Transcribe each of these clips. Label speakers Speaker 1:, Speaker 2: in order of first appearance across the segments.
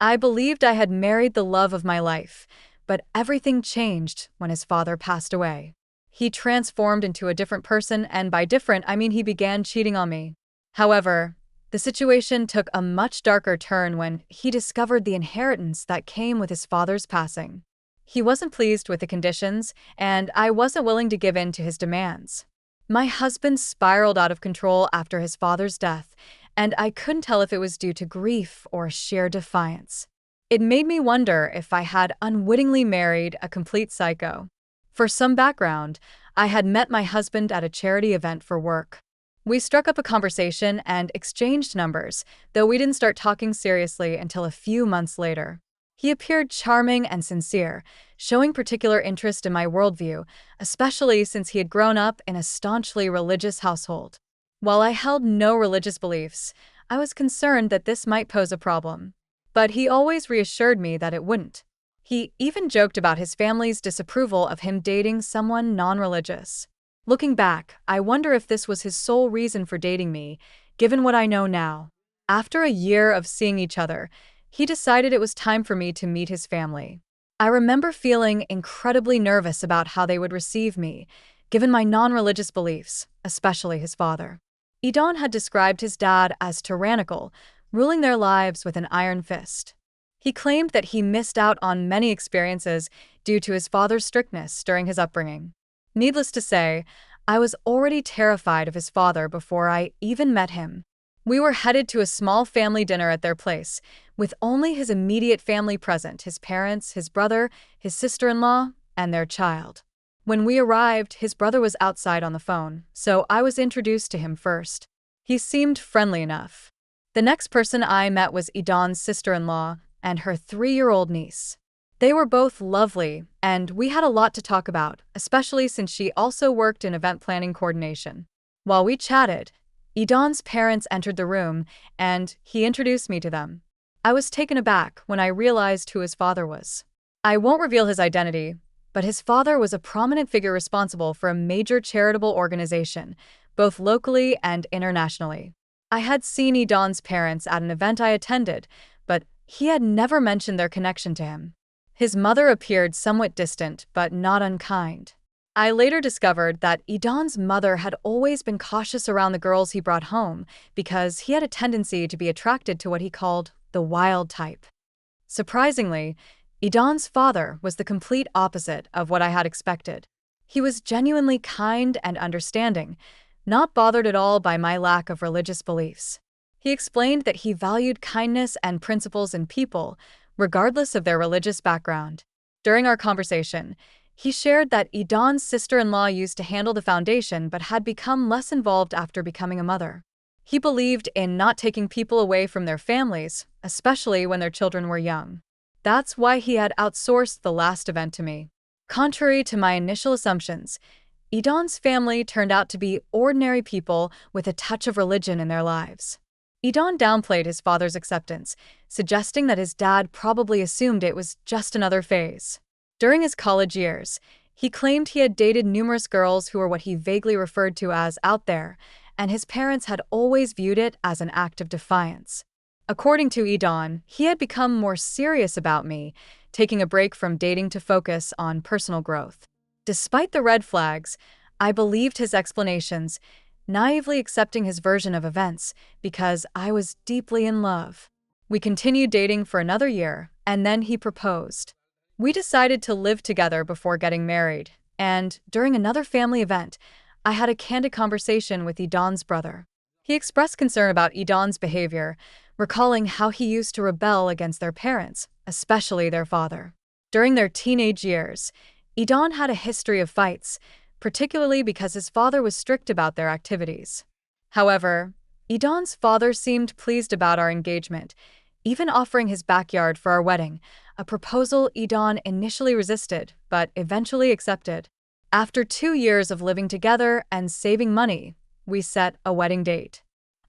Speaker 1: I believed I had married the love of my life, but everything changed when his father passed away. He transformed into a different person, and by different, I mean he began cheating on me. However, the situation took a much darker turn when he discovered the inheritance that came with his father's passing. He wasn't pleased with the conditions, and I wasn't willing to give in to his demands. My husband spiraled out of control after his father's death, and I couldn't tell if it was due to grief or sheer defiance. It made me wonder if I had unwittingly married a complete psycho. For some background, I had met my husband at a charity event for work. We struck up a conversation and exchanged numbers, though we didn't start talking seriously until a few months later. He appeared charming and sincere, showing particular interest in my worldview, especially since he had grown up in a staunchly religious household. While I held no religious beliefs, I was concerned that this might pose a problem. But he always reassured me that it wouldn't. He even joked about his family's disapproval of him dating someone non-religious. Looking back, I wonder if this was his sole reason for dating me, given what I know now. After a year of seeing each other, he decided it was time for me to meet his family. I remember feeling incredibly nervous about how they would receive me, given my non-religious beliefs, especially his father. Idon had described his dad as tyrannical, ruling their lives with an iron fist. He claimed that he missed out on many experiences due to his father's strictness during his upbringing. Needless to say, I was already terrified of his father before I even met him. We were headed to a small family dinner at their place, with only his immediate family present: his parents, his brother, his sister-in-law, and their child. When we arrived, his brother was outside on the phone, so I was introduced to him first. He seemed friendly enough. The next person I met was Idon's sister-in-law and her 3-year-old niece. They were both lovely, and we had a lot to talk about, especially since she also worked in event planning coordination. While we chatted, Idon's parents entered the room, and he introduced me to them. I was taken aback when I realized who his father was. I won't reveal his identity, but his father was a prominent figure responsible for a major charitable organization, both locally and internationally. I had seen Idon's parents at an event I attended, but he had never mentioned their connection to him. His mother appeared somewhat distant, but not unkind. I later discovered that Idon's mother had always been cautious around the girls he brought home because he had a tendency to be attracted to what he called the wild type. Surprisingly, Idon's father was the complete opposite of what I had expected. He was genuinely kind and understanding, not bothered at all by my lack of religious beliefs. He explained that he valued kindness and principles in people, regardless of their religious background. During our conversation, he shared that Idon's sister-in-law used to handle the foundation but had become less involved after becoming a mother. He believed in not taking people away from their families, especially when their children were young. That's why he had outsourced the last event to me. Contrary to my initial assumptions, Idon's family turned out to be ordinary people with a touch of religion in their lives. Idon downplayed his father's acceptance, suggesting that his dad probably assumed it was just another phase. During his college years, he claimed he had dated numerous girls who were what he vaguely referred to as out there, and his parents had always viewed it as an act of defiance. According to Idon, he had become more serious about me, taking a break from dating to focus on personal growth. Despite the red flags, I believed his explanations, naively accepting his version of events because I was deeply in love. We continued dating for another year, and then he proposed. We decided to live together before getting married, and during another family event, I had a candid conversation with Idon's brother. He expressed concern about Idon's behavior, recalling how he used to rebel against their parents, especially their father. During their teenage years, Idon had a history of fights, particularly because his father was strict about their activities. However, Idon's father seemed pleased about our engagement, even offering his backyard for our wedding, a proposal Idon initially resisted but eventually accepted. After 2 years of living together and saving money, we set a wedding date.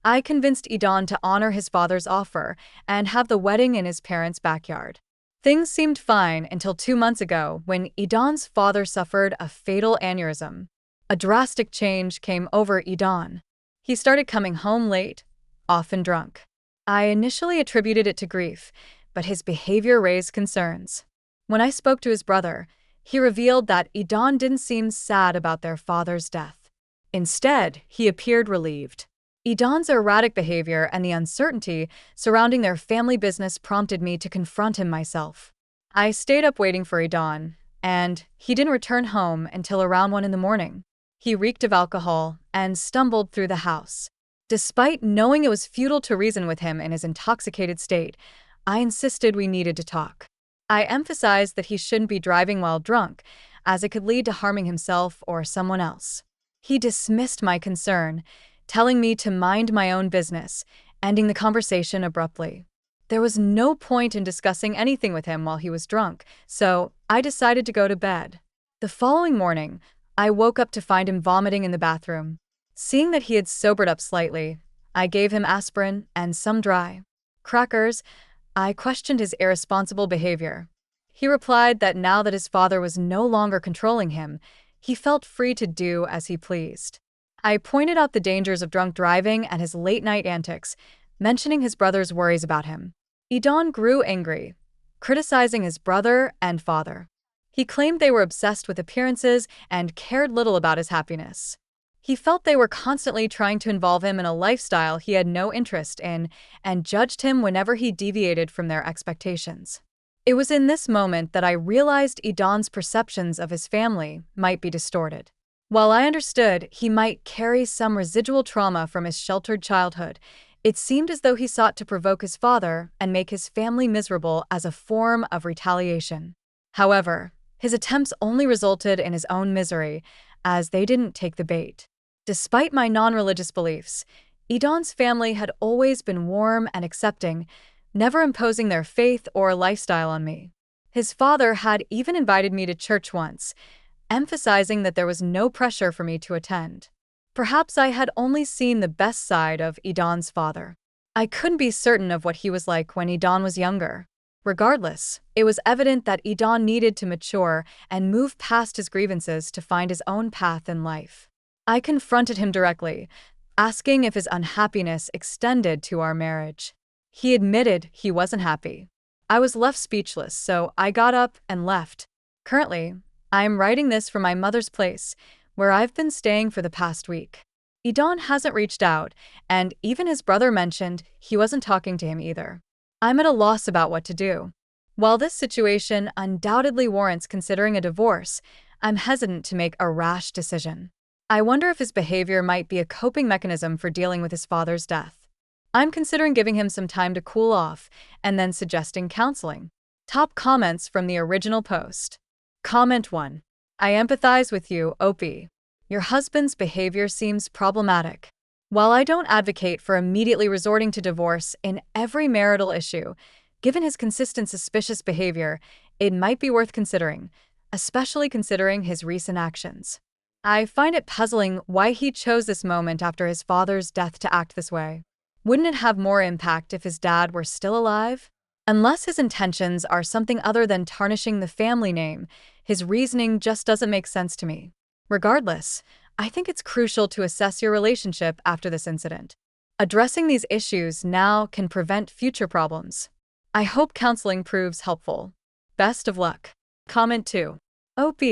Speaker 1: I convinced Idon to honor his father's offer and have the wedding in his parents' backyard. Things seemed fine until 2 months ago when Idon's father suffered a fatal aneurysm. A drastic change came over Idon. He started coming home late, often drunk. I initially attributed it to grief, but his behavior raised concerns. When I spoke to his brother, he revealed that Idan didn't seem sad about their father's death. Instead, he appeared relieved. Idan's erratic behavior and the uncertainty surrounding their family business prompted me to confront him myself. I stayed up waiting for Idan, and he didn't return home until around 1 in the morning. He reeked of alcohol and stumbled through the house. Despite knowing it was futile to reason with him in his intoxicated state, I insisted we needed to talk. I emphasized that he shouldn't be driving while drunk, as it could lead to harming himself or someone else. He dismissed my concern, telling me to mind my own business, ending the conversation abruptly. There was no point in discussing anything with him while he was drunk, so I decided to go to bed. The following morning, I woke up to find him vomiting in the bathroom. Seeing that he had sobered up slightly, I gave him aspirin and some dry crackers. I questioned his irresponsible behavior. He replied that now that his father was no longer controlling him, he felt free to do as he pleased. I pointed out the dangers of drunk driving and his late-night antics, mentioning his brother's worries about him. Idan grew angry, criticizing his brother and father. He claimed they were obsessed with appearances and cared little about his happiness. He felt they were constantly trying to involve him in a lifestyle he had no interest in and judged him whenever he deviated from their expectations. It was in this moment that I realized Idan's perceptions of his family might be distorted. While I understood he might carry some residual trauma from his sheltered childhood, it seemed as though he sought to provoke his father and make his family miserable as a form of retaliation. However, his attempts only resulted in his own misery, as they didn't take the bait. Despite my non-religious beliefs, Idan's family had always been warm and accepting, never imposing their faith or lifestyle on me. His father had even invited me to church once, emphasizing that there was no pressure for me to attend. Perhaps I had only seen the best side of Idan's father. I couldn't be certain of what he was like when Idan was younger. Regardless, it was evident that Idan needed to mature and move past his grievances to find his own path in life. I confronted him directly, asking if his unhappiness extended to our marriage. He admitted he wasn't happy. I was left speechless, so I got up and left. Currently, I am writing this from my mother's place, where I've been staying for the past week. Idan hasn't reached out, and even his brother mentioned he wasn't talking to him either. I'm at a loss about what to do. While this situation undoubtedly warrants considering a divorce, I'm hesitant to make a rash decision. I wonder if his behavior might be a coping mechanism for dealing with his father's death. I'm considering giving him some time to cool off and then suggesting counseling. Top comments from the original post. Comment 1. I empathize with you, Opie. Your husband's behavior seems problematic. While I don't advocate for immediately resorting to divorce in every marital issue, given his consistent suspicious behavior, it might be worth considering, especially considering his recent actions. I find it puzzling why he chose this moment after his father's death to act this way. Wouldn't it have more impact if his dad were still alive? Unless his intentions are something other than tarnishing the family name, his reasoning just doesn't make sense to me. Regardless, I think it's crucial to assess your relationship after this incident. Addressing these issues now can prevent future problems. I hope counseling proves helpful. Best of luck. Comment 2. OP.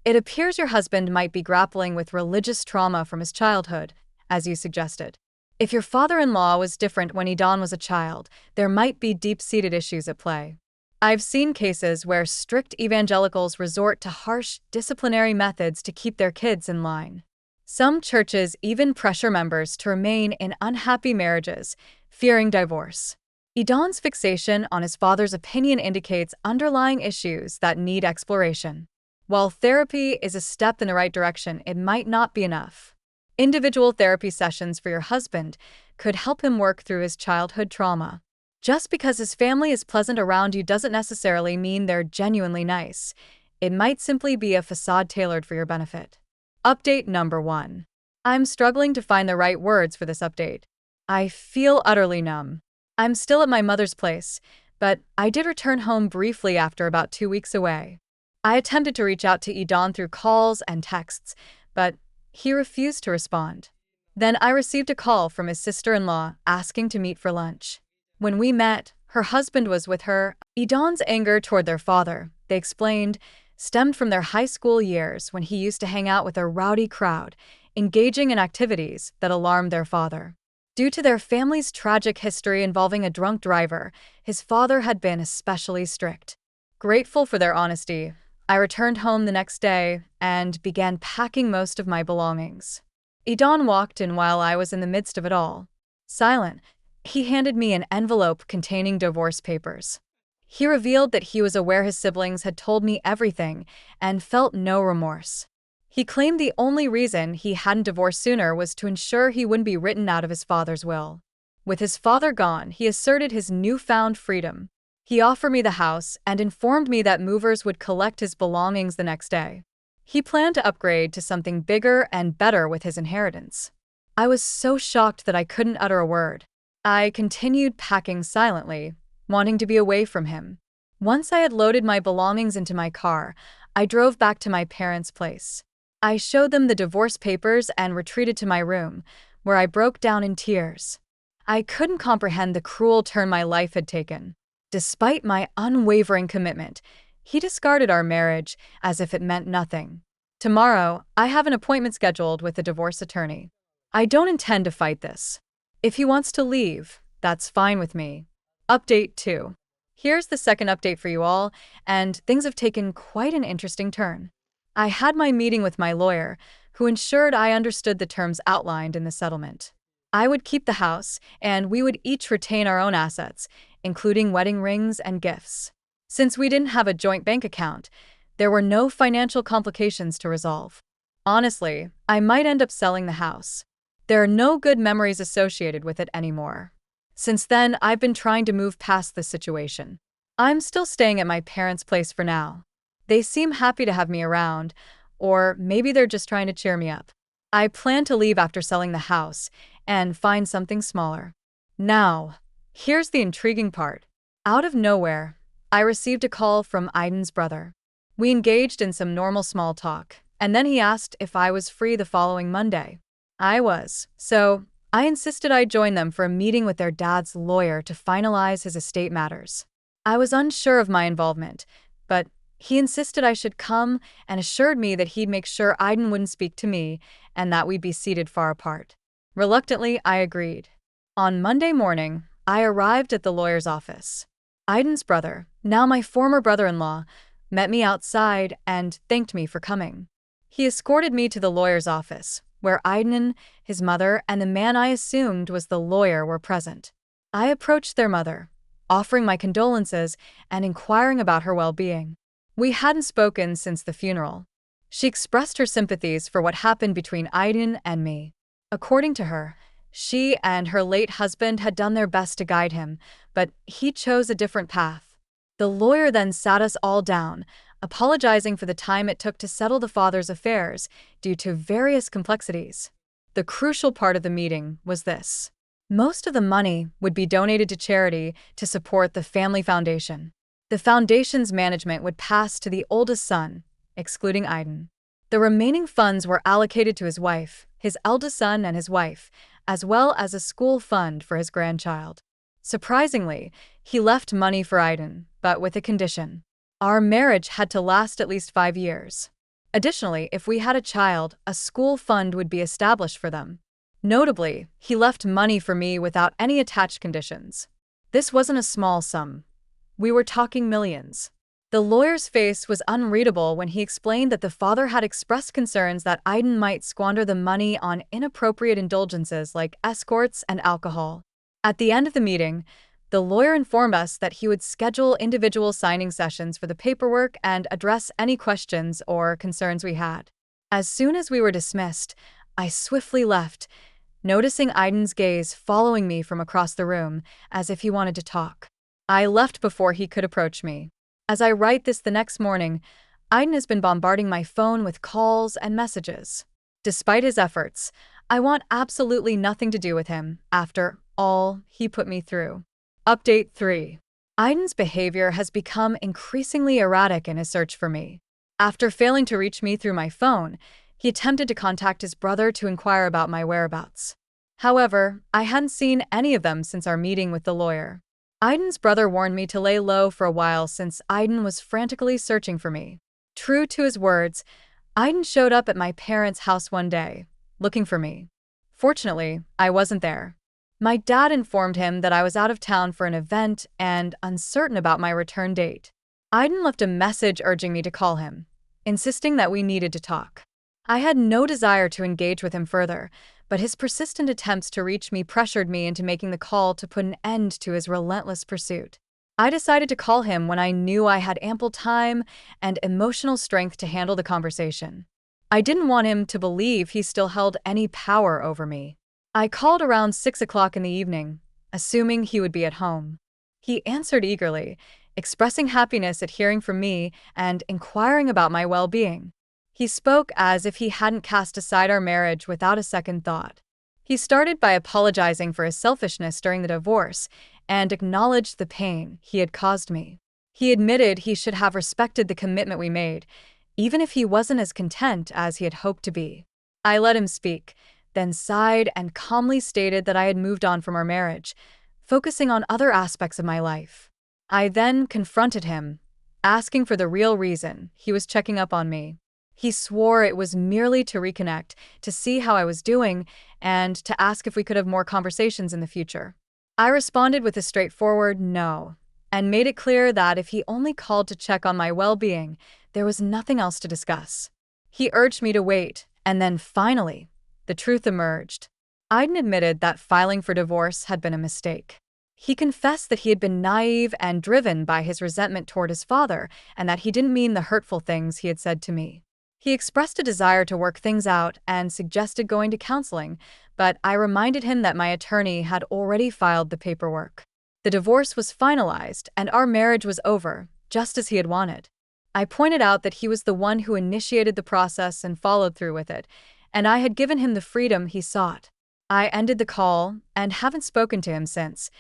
Speaker 1: It appears your husband might be grappling with religious trauma from his childhood, as you suggested. If your father-in-law was different when Idan was a child, there might be deep-seated issues at play. I've seen cases where strict evangelicals resort to harsh disciplinary methods to keep their kids in line. Some churches even pressure members to remain in unhappy marriages, fearing divorce. Idan's fixation on his father's opinion indicates underlying issues that need exploration. While therapy is a step in the right direction, it might not be enough. Individual therapy sessions for your husband could help him work through his childhood trauma. Just because his family is pleasant around you doesn't necessarily mean they're genuinely nice. It might simply be a facade tailored for your benefit. Update number 1. I'm struggling to find the right words for this update. I feel utterly numb. I'm still at my mother's place, but I did return home briefly after about 2 weeks away. I attempted to reach out to Idan through calls and texts, but he refused to respond. Then I received a call from his sister-in-law asking to meet for lunch. When we met, Her husband was with her. Idon's anger toward their father, they explained, stemmed from their high school years when he used to hang out with a rowdy crowd, engaging in activities that alarmed their father. Due to their family's tragic history involving a drunk driver, his father had been especially strict. Grateful for their honesty, I returned home the next day and began packing most of my belongings. Idon walked in while I was in the midst of it all. Silent, he handed me an envelope containing divorce papers. He revealed that he was aware his siblings had told me everything and felt no remorse. He claimed the only reason he hadn't divorced sooner was to ensure he wouldn't be written out of his father's will. With his father gone, he asserted his newfound freedom. He offered me the house and informed me that movers would collect his belongings the next day. He planned to upgrade to something bigger and better with his inheritance. I was so shocked that I couldn't utter a word. I continued packing silently, wanting to be away from him. Once I had loaded my belongings into my car, I drove back to my parents' place. I showed them the divorce papers and retreated to my room, where I broke down in tears. I couldn't comprehend the cruel turn my life had taken. Despite my unwavering commitment, he discarded our marriage as if it meant nothing. Tomorrow, I have an appointment scheduled with a divorce attorney. I don't intend to fight this. If he wants to leave, that's fine with me. Update 2. Here's the second update for you all, and things have taken quite an interesting turn. I had my meeting with my lawyer, who ensured I understood the terms outlined in the settlement. I would keep the house, and we would each retain our own assets, including wedding rings and gifts. Since we didn't have a joint bank account, there were no financial complications to resolve. Honestly, I might end up selling the house. There are no good memories associated with it anymore. Since then, I've been trying to move past this situation. I'm still staying at my parents' place for now. They seem happy to have me around, or maybe they're just trying to cheer me up. I plan to leave after selling the house and find something smaller. Now, here's the intriguing part. Out of nowhere, I received a call from Aiden's brother. We engaged in some normal small talk, and then he asked if I was free the following Monday. I was, so I insisted I join them for a meeting with their dad's lawyer to finalize his estate matters. I was unsure of my involvement, but he insisted I should come and assured me that he'd make sure Aiden wouldn't speak to me and that we'd be seated far apart. Reluctantly, I agreed. On Monday morning, I arrived at the lawyer's office. Aiden's brother, now my former brother-in-law, met me outside and thanked me for coming. He escorted me to the lawyer's office, where Aiden, his mother, and the man I assumed was the lawyer were present. I approached their mother, offering my condolences and inquiring about her well-being. We hadn't spoken since the funeral. She expressed her sympathies for what happened between Aiden and me. According to her, she and her late husband had done their best to guide him, but he chose a different path. The lawyer then sat us all down, apologizing for the time it took to settle the father's affairs due to various complexities. The crucial part of the meeting was this. Most of the money would be donated to charity to support the family foundation. The foundation's management would pass to the oldest son, excluding Aiden. The remaining funds were allocated to his wife, his eldest son and his wife, as well as a school fund for his grandchild. Surprisingly, he left money for Aiden, but with a condition. Our marriage had to last at least 5 years. Additionally, if we had a child, a school fund would be established for them. Notably, he left money for me without any attached conditions. This wasn't a small sum. We were talking millions. The lawyer's face was unreadable when he explained that the father had expressed concerns that Aiden might squander the money on inappropriate indulgences like escorts and alcohol. At the end of the meeting, the lawyer informed us that he would schedule individual signing sessions for the paperwork and address any questions or concerns we had. As soon as we were dismissed, I swiftly left, noticing Aiden's gaze following me from across the room as if he wanted to talk. I left before he could approach me. As I write this the next morning, Aiden has been bombarding my phone with calls and messages. Despite his efforts, I want absolutely nothing to do with him after all he put me through. Update 3. Aiden's behavior has become increasingly erratic in his search for me. After failing to reach me through my phone, he attempted to contact his brother to inquire about my whereabouts. However, I hadn't seen any of them since our meeting with the lawyer. Aiden's brother warned me to lay low for a while since Aiden was frantically searching for me. True to his words, Aiden showed up at my parents' house one day, looking for me. Fortunately, I wasn't there. My dad informed him that I was out of town for an event and uncertain about my return date. Aiden left a message urging me to call him, insisting that we needed to talk. I had no desire to engage with him further, but his persistent attempts to reach me pressured me into making the call to put an end to his relentless pursuit. I decided to call him when I knew I had ample time and emotional strength to handle the conversation. I didn't want him to believe he still held any power over me. I called around 6 o'clock in the evening, assuming he would be at home. He answered eagerly, expressing happiness at hearing from me and inquiring about my well-being. He spoke as if he hadn't cast aside our marriage without a second thought. He started by apologizing for his selfishness during the divorce and acknowledged the pain he had caused me. He admitted he should have respected the commitment we made, even if he wasn't as content as he had hoped to be. I let him speak, then sighed and calmly stated that I had moved on from our marriage, focusing on other aspects of my life. I then confronted him, asking for the real reason he was checking up on me. He swore it was merely to reconnect, to see how I was doing, and to ask if we could have more conversations in the future. I responded with a straightforward no, and made it clear that if he only called to check on my well-being, there was nothing else to discuss. He urged me to wait, and then finally, the truth emerged. Aiden admitted that filing for divorce had been a mistake. He confessed that he had been naive and driven by his resentment toward his father, and that he didn't mean the hurtful things he had said to me. He expressed a desire to work things out and suggested going to counseling, but I reminded him that my attorney had already filed the paperwork. The divorce was finalized and our marriage was over, just as he had wanted. I pointed out that he was the one who initiated the process and followed through with it, and I had given him the freedom he sought. I ended the call and haven't spoken to him since,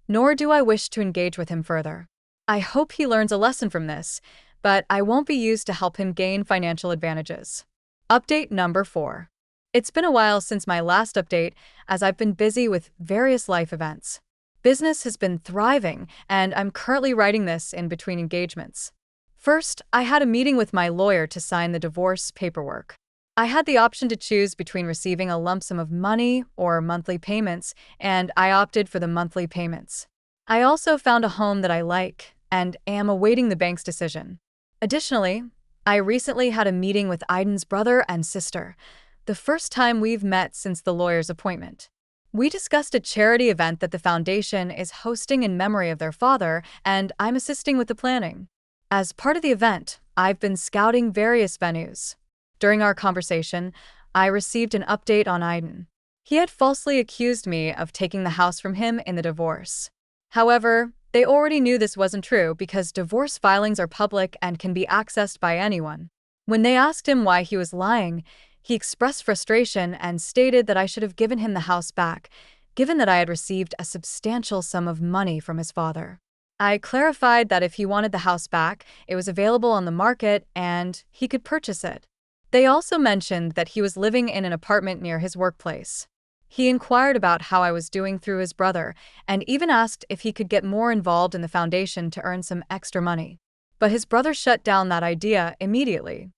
Speaker 1: nor do I wish to engage with him further. I hope he learns a lesson from this, but I won't be used to help him gain financial advantages. Update number 4. It's been a while since my last update, as I've been busy with various life events. Business has been thriving, and I'm currently writing this in between engagements. First, I had a meeting with my lawyer to sign the divorce paperwork. I had the option to choose between receiving a lump sum of money or monthly payments, and I opted for the monthly payments. I also found a home that I like and am awaiting the bank's decision. Additionally, I recently had a meeting with Aiden's brother and sister, the first time we've met since the lawyer's appointment. We discussed a charity event that the foundation is hosting in memory of their father, and I'm assisting with the planning. As part of the event, I've been scouting various venues. During our conversation, I received an update on Aiden. He had falsely accused me of taking the house from him in the divorce. However, they already knew this wasn't true because divorce filings are public and can be accessed by anyone. When they asked him why he was lying, he expressed frustration and stated that I should have given him the house back, given that I had received a substantial sum of money from his father. I clarified that if he wanted the house back, it was available on the market and he could purchase it. They also mentioned that he was living in an apartment near his workplace. He inquired about how I was doing through his brother and even asked if he could get more involved in the foundation to earn some extra money. But his brother shut down that idea immediately.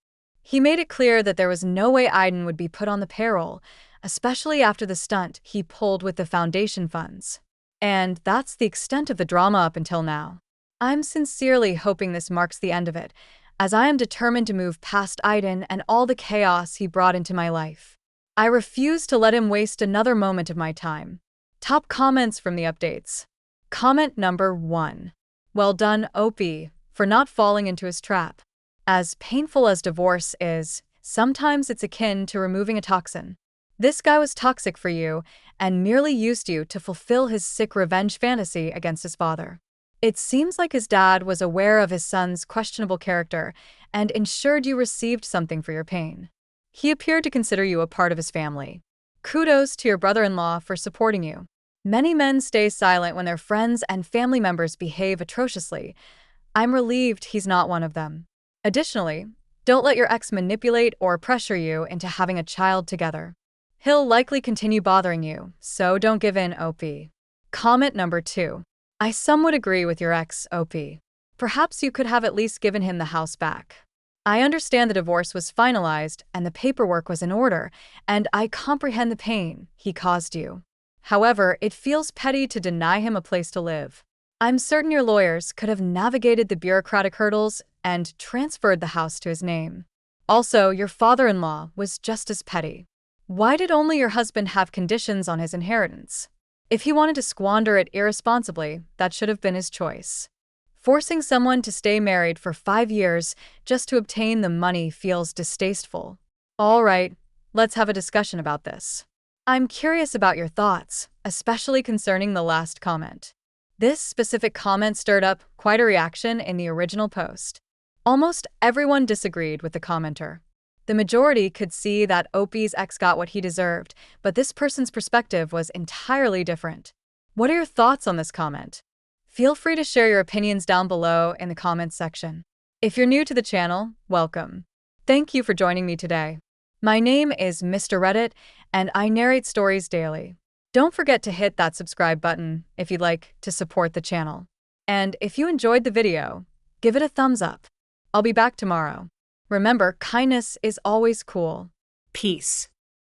Speaker 1: He made it clear that there was no way Aiden would be put on the payroll, especially after the stunt he pulled with the foundation funds. And that's the extent of the drama up until now. I'm sincerely hoping this marks the end of it, as I am determined to move past Aiden and all the chaos he brought into my life. I refuse to let him waste another moment of my time. Top comments from the updates. Comment number 1. Well done, OP, for not falling into his trap. As painful as divorce is, sometimes it's akin to removing a toxin. This guy was toxic for you and merely used you to fulfill his sick revenge fantasy against his father. It seems like his dad was aware of his son's questionable character and ensured you received something for your pain. He appeared to consider you a part of his family. Kudos to your brother-in-law for supporting you. Many men stay silent when their friends and family members behave atrociously. I'm relieved he's not one of them. Additionally, don't let your ex manipulate or pressure you into having a child together. He'll likely continue bothering you, so don't give in, OP. Comment number 2. I somewhat agree with your ex, OP. Perhaps you could have at least given him the house back. I understand the divorce was finalized and the paperwork was in order, and I comprehend the pain he caused you. However, it feels petty to deny him a place to live. I'm certain your lawyers could have navigated the bureaucratic hurdles and transferred the house to his name. Also, your father-in-law was just as petty. Why did only your husband have conditions on his inheritance? If he wanted to squander it irresponsibly, that should have been his choice. Forcing someone to stay married for 5 years just to obtain the money feels distasteful. All right, let's have a discussion about this. I'm curious about your thoughts, especially concerning the last comment. This specific comment stirred up quite a reaction in the original post. Almost everyone disagreed with the commenter. The majority could see that Opie's ex got what he deserved, but this person's perspective was entirely different. What are your thoughts on this comment? Feel free to share your opinions down below in the comments section. If you're new to the channel, welcome. Thank you for joining me today. My name is Mr. Reddit, and I narrate stories daily. Don't forget to hit that subscribe button if you'd like to support the channel. And if you enjoyed the video, give it a thumbs up. I'll be back tomorrow. Remember, kindness is always cool.
Speaker 2: Peace.